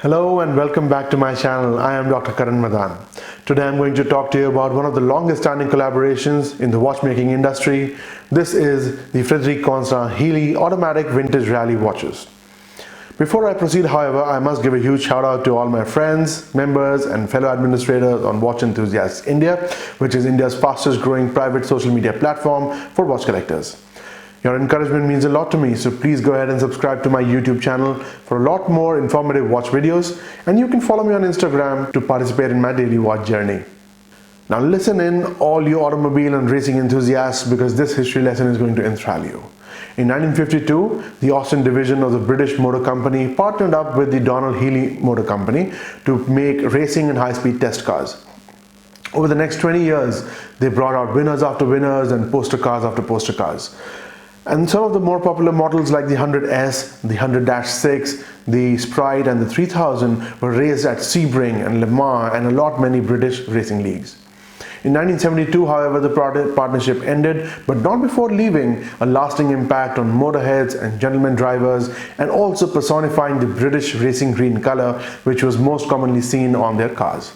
Hello and welcome back to my channel. I am Dr. Karan Madan. Today I'm going to talk to you about one of the longest standing collaborations in the watchmaking industry. This is the Frederique Constant Heeley automatic vintage rally watches. Before I proceed, however, I must give a huge shout out to all my friends, members and fellow administrators on Watch Enthusiasts India, which is India's fastest growing private social media platform for watch collectors. Your encouragement means a lot to me, so please go ahead and subscribe to my YouTube channel for a lot more informative watch videos, and you can follow me on Instagram to participate in my daily watch journey. Now listen in, all you automobile and racing enthusiasts, because this history lesson is going to enthrall you. In 1952, the Austin division of the British Motor Company partnered up with the Donald Heeley Motor Company to make racing and high-speed test cars. Over the next 20 years, they brought out winners after winners and poster cars after poster cars. And some of the more popular models like the 100S, the 100-6, the Sprite and the 3000 were raced at Sebring and Le Mans and a lot many British racing leagues. In 1972, however, the partnership ended, but not before leaving a lasting impact on motorheads and gentlemen drivers, and also personifying the British racing green color, which was most commonly seen on their cars.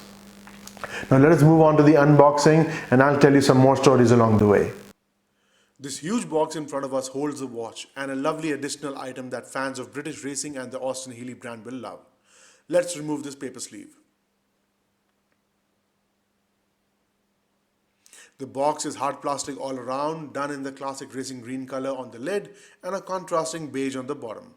Now let us move on to the unboxing, and I'll tell you some more stories along the way. This huge box in front of us holds a watch and a lovely additional item that fans of British racing and the Austin Heeley brand will love. Let's remove this paper sleeve. The box is hard plastic all around, done in the classic racing green color on the lid and a contrasting beige on the bottom.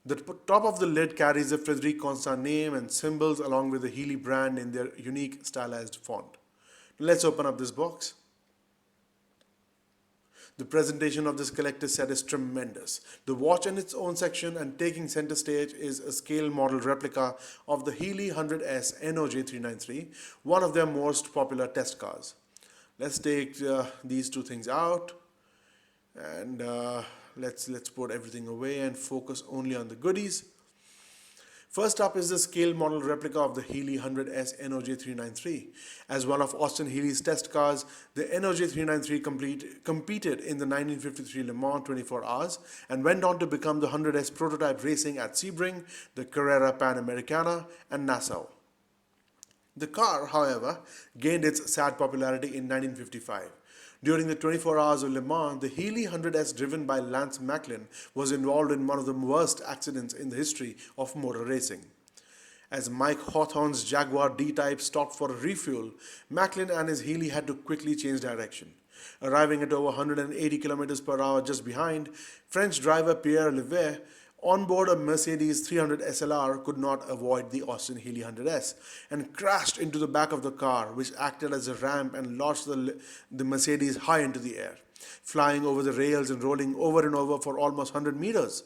The top of the lid carries the Frederique Constant name and symbols along with the Heeley brand in their unique stylized font. Let's open up this box. The presentation of this collector's set is tremendous. The watch in its own section and taking center stage is a scale model replica of the Heeley 100S NOJ393, one of their most popular test cars. Let's take these two things out and let's put everything away and focus only on the goodies. First up is the scale model replica of the Heeley 100S NOJ393. As one of Austin Heeley's test cars, the NOJ393 competed in the 1953 Le Mans 24 Hours and went on to become the 100S prototype racing at Sebring, the Carrera Panamericana, and Nassau. The car, however, gained its sad popularity in 1955. During the 24 Hours of Le Mans, the Heeley 100S driven by Lance Macklin was involved in one of the worst accidents in the history of motor racing. As Mike Hawthorne's Jaguar D-Type stopped for a refuel, Macklin and his Heeley had to quickly change direction. Arriving at over 180 km per hour just behind, French driver Pierre Levet on board a Mercedes 300 SLR could not avoid the Austin Heeley 100S and crashed into the back of the car, which acted as a ramp and launched the Mercedes high into the air, flying over the rails and rolling over and over for almost 100 meters.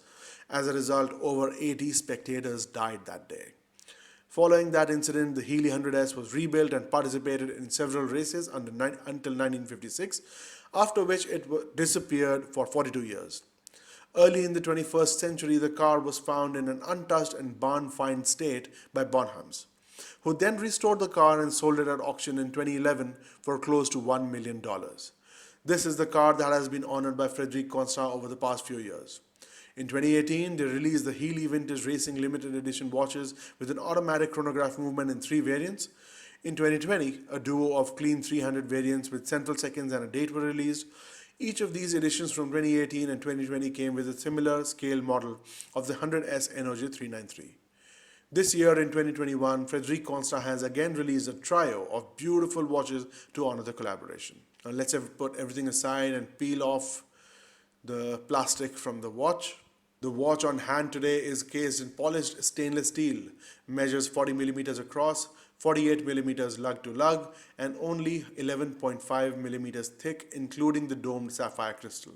As a result, over 80 spectators died that day. Following that incident, the Heeley 100S was rebuilt and participated in several races until 1956, after which it disappeared for 42 years. Early in the 21st century, the car was found in an untouched and barn-find state by Bonhams, who then restored the car and sold it at auction in 2011 for close to $1 million. This is the car that has been honored by Frederique Constant over the past few years. In 2018, they released the Heeley Vintage Racing Limited Edition watches with an automatic chronograph movement in 3 variants. In 2020, a duo of clean 300 variants with central seconds and a date were released. Each of these editions from 2018 and 2020 came with a similar scale model of the 100S NOJ393. This year in 2021, Frederique Constant has again released a trio of beautiful watches to honor the collaboration. Now let's put everything aside and peel off the plastic from the watch. The watch on hand today is cased in polished stainless steel, measures 40 millimeters across, 48 millimeters lug to lug, and only 11.5 millimeters thick, including the domed sapphire crystal.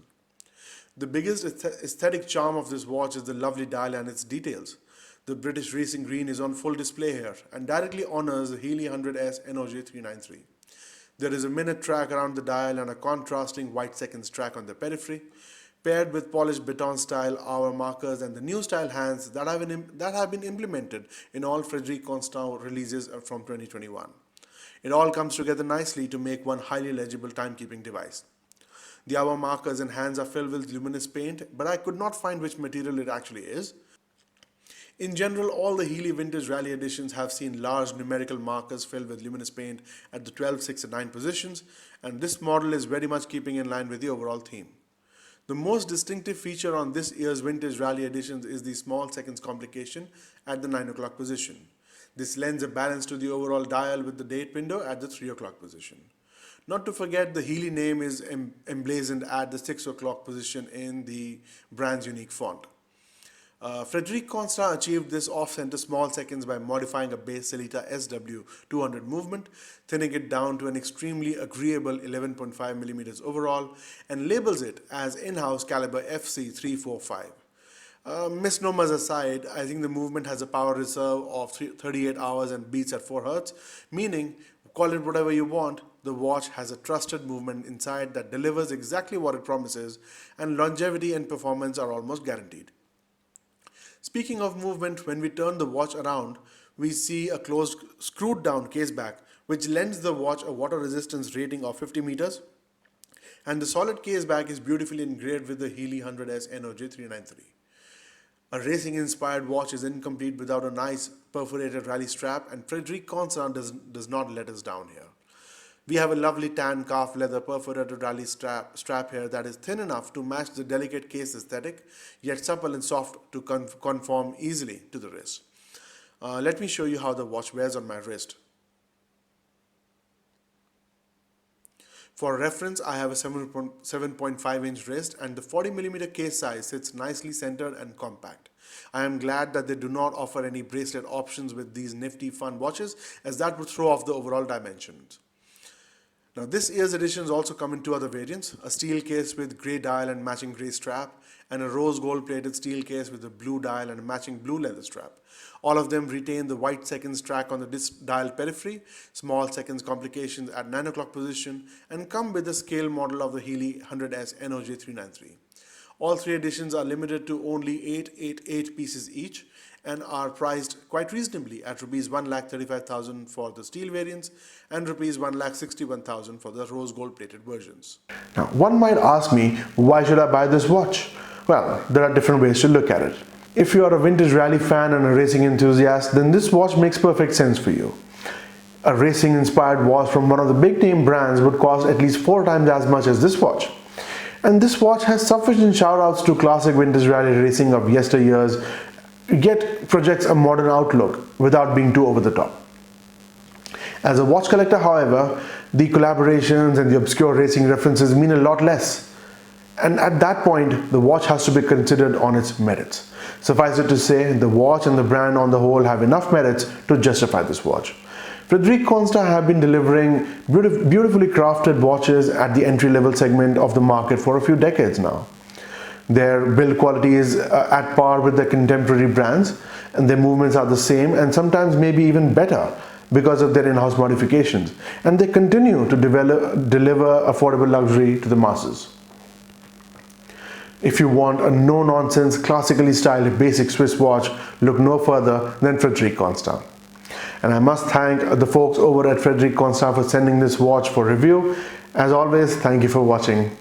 The biggest aesthetic charm of this watch is the lovely dial and its details. The British racing green is on full display here and directly honors the Heeley 100S NOJ393. There is a minute track around the dial and a contrasting white seconds track on the periphery, paired with polished baton-style hour markers and the new style hands that have been implemented in all Frederique Constant releases from 2021. It all comes together nicely to make one highly legible timekeeping device. The hour markers and hands are filled with luminous paint, but I could not find which material it actually is. In general, all the Heeley Vintage Rally editions have seen large numerical markers filled with luminous paint at the 12, 6 and 9 positions, and this model is very much keeping in line with the overall theme. The most distinctive feature on this year's Vintage Rally editions is the small seconds complication at the 9 o'clock position. This lends a balance to the overall dial with the date window at the 3 o'clock position. Not to forget, the Heeley name is emblazoned at the 6 o'clock position in the brand's unique font. Frederique Constant achieved this off-center small seconds by modifying a base Celita SW200 movement, thinning it down to an extremely agreeable 11.5mm overall, and labels it as in-house caliber FC345. Misnomers aside, I think the movement has a power reserve of 38 hours and beats at 4 Hz, meaning, call it whatever you want, the watch has a trusted movement inside that delivers exactly what it promises, and longevity and performance are almost guaranteed. Speaking of movement, when we turn the watch around, we see a closed, screwed down case back, which lends the watch a water resistance rating of 50 meters, and the solid case back is beautifully engraved with the Heeley 100S NOJ393. A racing-inspired watch is incomplete without a nice perforated rally strap, and Frederique Constant does not let us down here. We have a lovely tan calf leather perforated rally strap here that is thin enough to match the delicate case aesthetic, yet supple and soft to conform easily to the wrist. Let me show you how the watch wears on my wrist. For reference, I have a 7.5-inch wrist, and the 40mm case size sits nicely centered and compact. I am glad that they do not offer any bracelet options with these nifty fun watches, as that would throw off the overall dimensions. Now, this year's editions also come in two other variants, a steel case with grey dial and matching grey strap, and a rose gold plated steel case with a blue dial and a matching blue leather strap. All of them retain the white seconds track on the dial periphery, small seconds complications at 9 o'clock position, and come with the scale model of the Heeley 100S NOJ393. All three editions are limited to only 888 pieces each, and are priced quite reasonably at Rs 1,35,000 for the steel variants and Rs 1,61,000 for the rose gold plated versions. Now, one might ask me, why should I buy this watch? Well, there are different ways to look at it. If you are a vintage rally fan and a racing enthusiast, then this watch makes perfect sense for you. A racing inspired watch from one of the big name brands would cost at least 4 times as much as this watch. And this watch has sufficient shoutouts to classic vintage rally racing of yesteryears, yet projects a modern outlook without being too over the top. As a watch collector, however, the collaborations and the obscure racing references mean a lot less. And at that point, the watch has to be considered on its merits. Suffice it to say, the watch and the brand on the whole have enough merits to justify this watch. Frederique Constant have been delivering beautifully crafted watches at the entry-level segment of the market for a few decades now. Their build quality is at par with their contemporary brands, and their movements are the same and sometimes maybe even better because of their in-house modifications, and they continue to deliver affordable luxury to the masses. If you want a no-nonsense, classically styled basic Swiss watch, look no further than Frederique Constant. And I must thank the folks over at Frederique Constant for sending this watch for review. As always, thank you for watching.